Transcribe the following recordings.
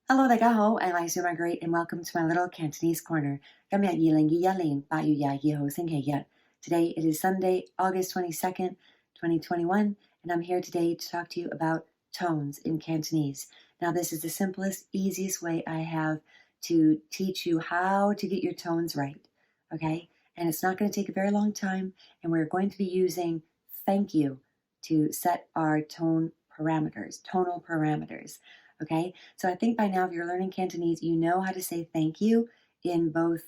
Hello，大家好，我係小 Margaret and welcome to my little Cantonese corner. 今日2021年8月22號星期日. Today it is Sunday, August 22nd, 2021, and I'm here today to talk to you about tones in Cantonese. Now, this is the simplest, easiest way I have to teach you how to get your tones right, okay? And it's not going to take a very long time, and we're going to be using thank you to set our tonal parameters. Okay, so I think by now, if you're learning Cantonese, you know how to say thank you in both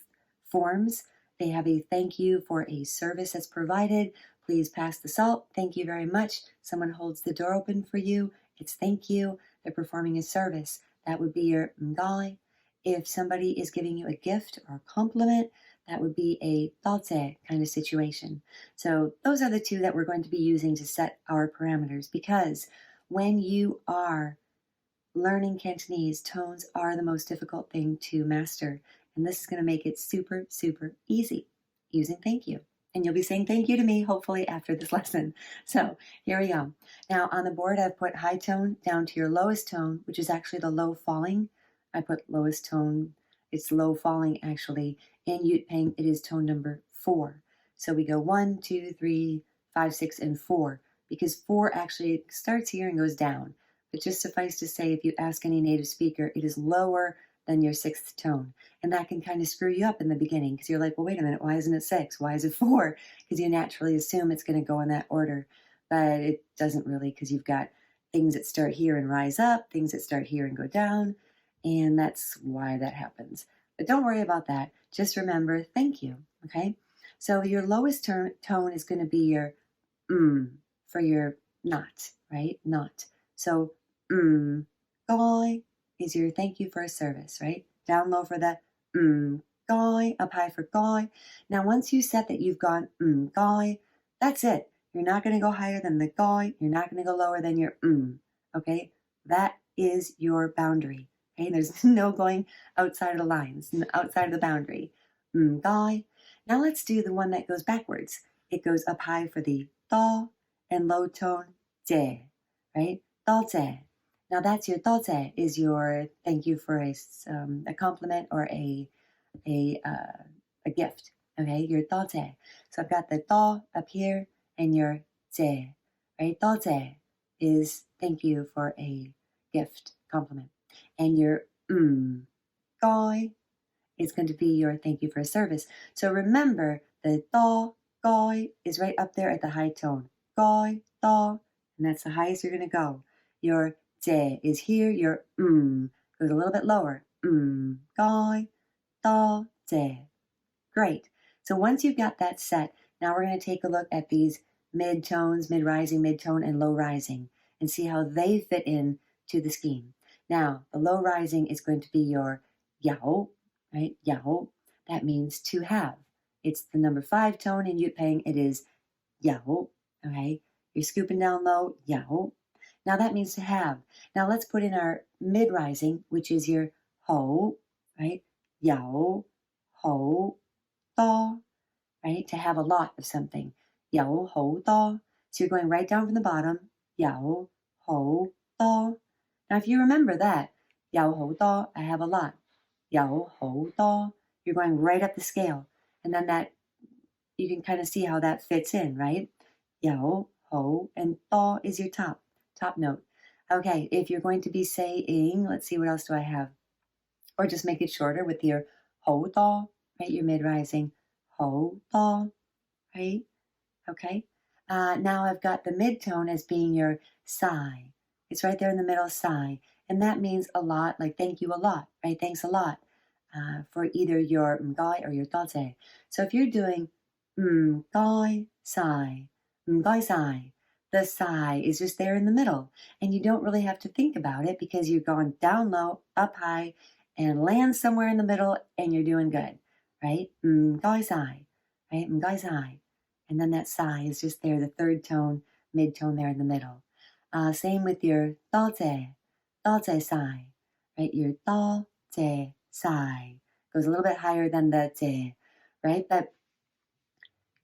forms. They have a thank you for a service that's provided. Please pass the salt. Thank you very much. Someone holds the door open for you. It's thank you. They're performing a service. That would be your ngai. If somebody is giving you a gift or a compliment, that would be a daoze kind of situation. So those are the two that we're going to be using to set our parameters, because when you are learning Cantonese, tones are the most difficult thing to master. And this is going to make it super, super easy using thank you. And you'll be saying thank you to me, hopefully, after this lesson. So here we go. Now, on the board, I've put high tone down to your lowest tone, which is actually the low falling. I put lowest tone. It's low falling, actually. In Yutpeng, it is tone number 4. So we go 1, 2, 3, 5, 6, and 4, because 4 actually starts here and goes down. But just suffice to say, if you ask any native speaker, it is lower than your 6th tone. And that can kind of screw you up in the beginning, because you're like, well, wait a minute, why isn't it 6? Why is it 4? Because you naturally assume it's going to go in that order. But it doesn't really, because you've got things that start here and rise up, things that start here and go down. And that's why that happens. But don't worry about that. Just remember, thank you, okay? So your lowest tone is going to be your for your not, right? Not. So goi is your thank you for a service, right? Down low for the goi, up high for goi. Now, once you set that you've gone goi, that's it. You're not going to go higher than the goi. You're not going to go lower than your okay? That is your boundary, okay? There's no going outside of the lines, outside of the boundary. Goi. Now let's do the one that goes backwards. It goes up high for the do and low tone je, right? Daoze. Now that's your daoze, is your thank you for a compliment or a gift. Okay, your daoze. So I've got the da up here and your ze, right? Daoze is thank you for a gift, compliment, and your goi is going to be your thank you for a service. So remember, the da goi is right up there at the high tone. Goi da, and that's the highest you're going to go. Your je is here, your goes a little bit lower. Goi, da, je. Great. So once you've got that set, now we're going to take a look at these mid-tones, mid-rising, mid-tone, and low-rising, and see how they fit in to the scheme. Now, the low-rising is going to be your yao, right? Yao. That means to have. It's the number 5 tone in Yutpeng. It is yao, okay? You're scooping down low, yao. Now that means to have. Now let's put in our mid-rising, which is your ho, right? Yao, ho, da, right? To have a lot of something. Yao, ho, da. So you're going right down from the bottom. Yao, ho, da. Now if you remember that, yao, ho, da, I have a lot. Yao, ho, da. You're going right up the scale. And then that, you can kind of see how that fits in, right? Yao, ho, and da is your top note. Okay, if you're going to be saying, let's see, what else do I have? Or just make it shorter with your ho da, right? Your mid-rising ho da, right? Okay. Now I've got the mid-tone as being your sai. It's right there in the middle, sai. And that means a lot, like thank you a lot, right? Thanks a lot for either your ngai or your daoze. So if you're doing ngai sai, the sai is just there in the middle, and you don't really have to think about it because you've gone down low, up high, and land somewhere in the middle, and you're doing good, right? Ngai sai, right? Ngai sai. And then that sai is just there, the 3rd tone, mid-tone there in the middle. Same with your daoze sai, right? Your daoze sai goes a little bit higher than the ze, right? But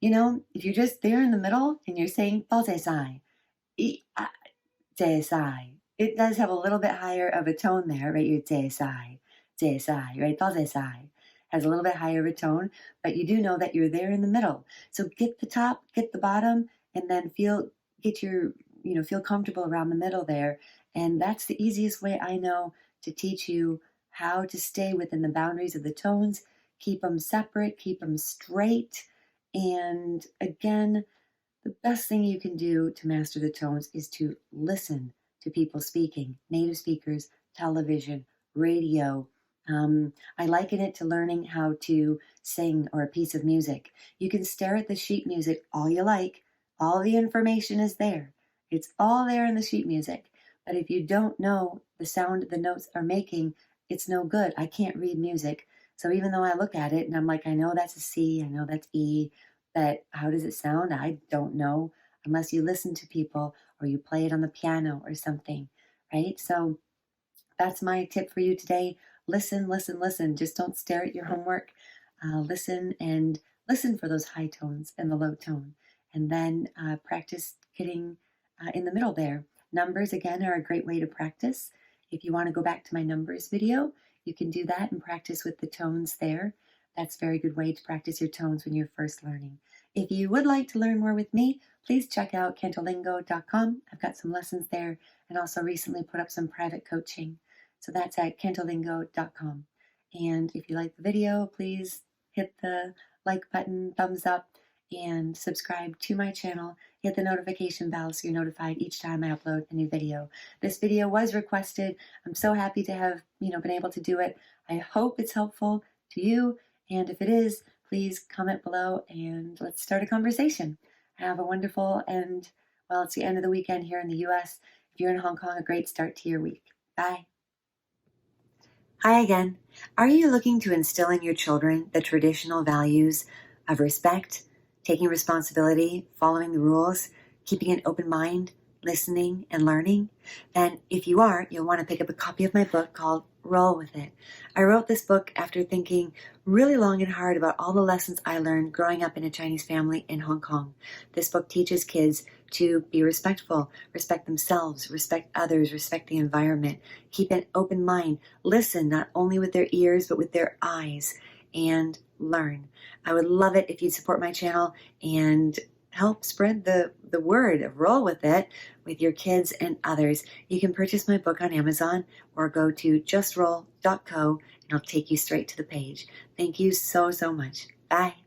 you know, if you're just there in the middle and you're saying daoze sai, ze sai, it does have a little bit higher of a tone there, right? Your sai, right? Do sai has a little bit higher of a tone, but you do know that you're there in the middle. So get the top, get the bottom, and then feel comfortable around the middle there. And that's the easiest way I know to teach you how to stay within the boundaries of the tones, keep them separate, keep them straight. And again, the best thing you can do to master the tones is to listen to people speaking, native speakers, television, radio. I liken it to learning how to sing or a piece of music. You can stare at the sheet music all you like. All the information is there. It's all there in the sheet music. But if you don't know the sound the notes are making, it's no good. I can't read music. So even though I look at it and I'm like, I know that's a C, I know that's E, but how does it sound? I don't know unless you listen to people or you play it on the piano or something, right? So that's my tip for you today. Listen, listen, listen. Just don't stare at your homework. Listen and listen for those high tones and the low tone. And then practice getting in the middle there. Numbers, again, are a great way to practice. If you want to go back to my numbers video, you can do that and practice with the tones there. That's a very good way to practice your tones when you're first learning. If you would like to learn more with me, please check out cantolingo.com. I've got some lessons there and also recently put up some private coaching. So that's at cantolingo.com. And if you like the video, please hit the like button, thumbs up, and subscribe to my channel. Hit the notification bell so you're notified each time I upload a new video. This video was requested. I'm so happy to have been able to do it. I hope it's helpful to you. And if it is, please comment below and let's start a conversation. Have a wonderful it's the end of the weekend here in the US. If you're in Hong Kong, a great start to your week. Bye. Hi again. Are you looking to instill in your children the traditional values of respect, taking responsibility, following the rules, keeping an open mind, listening, and learning? Then if you are, you'll want to pick up a copy of my book called Roll With It. I wrote this book after thinking really long and hard about all the lessons I learned growing up in a Chinese family in Hong Kong. This book teaches kids to be respectful, respect themselves, respect others, respect the environment, keep an open mind, listen not only with their ears but with their eyes, and learn. I would love it if you'd support my channel and help spread the word of Roll With It with your kids and others. You can purchase my book on Amazon or go to justroll.co and I'll take you straight to the page. Thank you so, so much. Bye.